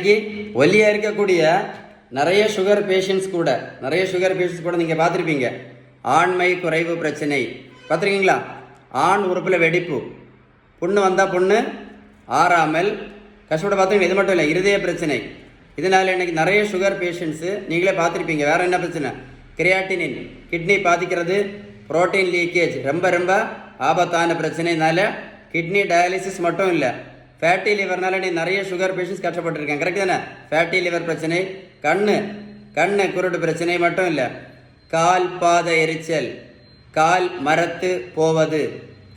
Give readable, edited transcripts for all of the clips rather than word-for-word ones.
இன்னைக்கு ஒல்லியாக இருக்கக்கூடிய நிறைய சுகர் பேஷண்ட்ஸ் கூட நீங்கள் பார்த்துருப்பீங்க. ஆண்மை குறைவு பிரச்சனை பார்த்துருக்கீங்களா? ஆண் உறுப்பில் வெடிப்பு, புண்ணு வந்தால் புண்ணு ஆறாமல் கஷ்டப்பட பார்த்துருங்க. இது மட்டும் இல்லை, இருதய பிரச்சனை. இதனால் இன்னைக்கு நிறைய சுகர் பேஷண்ட்ஸு நீங்களே பார்த்துருப்பீங்க. வேறு என்ன பிரச்சனை? கிரியாட்டினின், கிட்னி பாதிக்கிறது, புரோட்டீன் லீக்கேஜ் ரொம்ப ரொம்ப ஆபத்தான பிரச்சனைனால கிட்னி டயாலிசிஸ் மட்டும் இல்லை, ஃபேட்டி லிவர்னால நீ நிறைய சுகர் பேஷண்ட்ஸ் கஷ்டப்பட்டுருக்கேன். கரெக்ட் தானே? ஃபேட்டி லிவர் பிரச்சனை, கண்ணு குருடு பிரச்சனை மட்டும் இல்லை, கால் பாத எரிச்சல், கால் மரத்து போவது.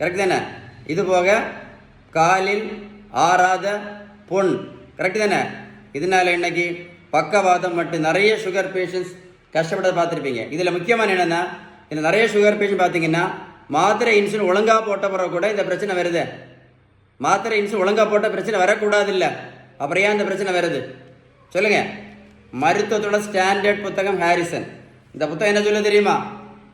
கரெக்ட் தானே? இது போக காலில் ஆறாத புண். கரெக்ட் தானே? இதனால இன்னைக்கு பக்கவாதம் மட்டும் நிறைய சுகர் பேஷண்ட்ஸ் கஷ்டப்பட பார்த்துருப்பீங்க. இதில் முக்கியமான என்னென்னா, இந்த நிறைய சுகர் பேஷண்ட் பார்த்தீங்கன்னா மாத்திரை இன்சுலின் ஒழுங்காக போட்ட பிறகு கூட இந்த பிரச்சனை வருது. மாத்திரை இன்சுலின் ஒழுங்காக போட்ட பிரச்சனை வரக்கூடாது இல்லை, அப்புறம் ஏன் இந்த பிரச்சனை வருது சொல்லுங்கள்? மருத்துவத்தோட ஸ்டாண்டர்ட் புத்தகம் ஹாரிசன். இந்த புத்தகம் என்ன சொல்ல தெரியுமா?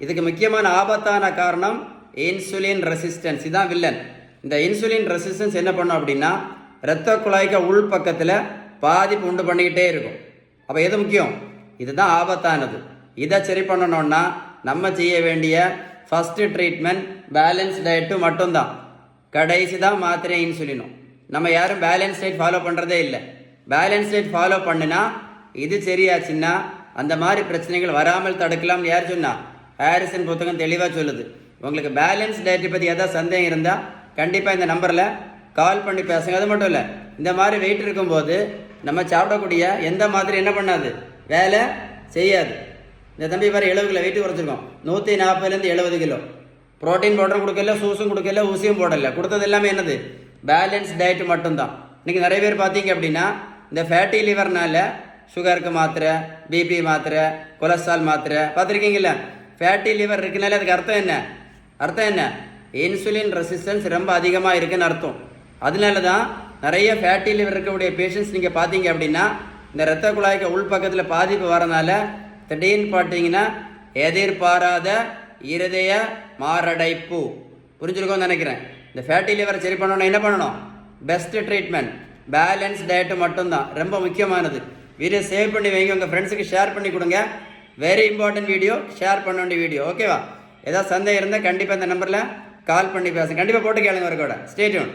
இதுக்கு முக்கியமான ஆபத்தான காரணம் இன்சுலின் ரெசிஸ்டன்ஸ். இதுதான் வில்லன். இந்த இன்சுலின் ரெசிஸ்டன்ஸ் என்ன பண்ணும் அப்படின்னா இரத்த குழாய்க்கு உள் பக்கத்தில் பாதிப்பு உண்டு பண்ணிக்கிட்டே இருக்கும். அப்போ எது முக்கியம்? இதுதான் ஆபத்தானது. இதை சரி பண்ணணும்னா நம்ம செய்ய வேண்டிய ஃபஸ்ட்டு ட்ரீட்மெண்ட் பேலன்ஸ் டயட்டு மட்டும்தான். கடைசி தான் மாத்திரை இன்சுலினும். நம்ம யாரும் பேலன்ஸ் டயட் ஃபாலோ பண்ணுறதே இல்லை. பேலன்ஸ் டயட் ஃபாலோ பண்ணுனா இது சரியாச்சுன்னா அந்த மாதிரி பிரச்சனைகள் வராமல் தடுக்கலாம்னு யார் சொன்னா? ஹாரிசன் புத்தகம் தெளிவாக சொல்லுது. உங்களுக்கு பேலன்ஸ் டயட்டை பற்றி எதாவது சந்தேகம் இருந்தால் கண்டிப்பாக இந்த நம்பரில் கால் பண்ணி பேசுங்க. அது மட்டும் இல்லை, இந்த மாதிரி வெயிட் இருக்கும்போது நம்ம சாப்பிடக்கூடிய எந்த மாதிரி என்ன பண்ணாது, வேலை செய்யாது. இந்த தம்பி மாதிரி 70 கிலோ வெயிட் குறைச்சிருக்கோம், 140லேருந்து 70 கிலோ. ப்ரோட்டீன் பவுடரும் கொடுக்கல, சூஸும் கொடுக்கல, ஊசியும் போடலை. கொடுத்தது எல்லாமே என்னது? பேலன்ஸ் டயட் மட்டும்தான். இன்றைக்கி நிறைய பேர் பார்த்தீங்க அப்படின்னா இந்த ஃபேட்டி லிவர்னால சுகருக்கு மாத்திரை, பிபி மாத்திரை, கொலஸ்ட்ரால் மாத்திரை பார்த்துருக்கீங்களா? ஃபேட்டி லிவர் இருக்குனால அதுக்கு அர்த்தம் என்ன? இன்சுலின் ரெசிஸ்டன்ஸ் ரொம்ப அதிகமாக இருக்குன்னு அர்த்தம். அதனால தான் நிறைய ஃபேட்டி லிவர் இருக்கக்கூடிய பேஷண்ட்ஸ் நீங்கள் பார்த்தீங்க அப்படின்னா இந்த இரத்த குழாய்க்கு உள் பக்கத்தில் பாதிப்பு வரனால திடீர்னு பார்த்தீங்கன்னா எதிர்பாராத இருதய மாரடைப்பு. புரிஞ்சுருக்கோன்னு நினைக்கிறேன். இந்த ஃபேட்டி லிவரை சரி பண்ணணும்னா என்ன பண்ணணும்? பெஸ்ட் ட்ரீட்மெண்ட் பேலன்ஸ் டயட்டு மட்டும்தான், ரொம்ப முக்கியமானது. வீடியோ சேவ் பண்ணி வைங்க, உங்கள் ஃப்ரெண்ட்ஸுக்கு ஷேர் பண்ணி கொடுங்க. வெரி இம்பார்ட்டன்ட் வீடியோ, ஷேர் பண்ண வேண்டிய வீடியோ. ஓகேவா? ஏதாவது சந்தேகம் இருந்தால் கண்டிப்பாக இந்த நம்பரில் கால் பண்ணி பேசுங்க. கண்டிப்பாக போட்டு கேளுங்க. ஒரு கூட ஸ்டே டியூன்.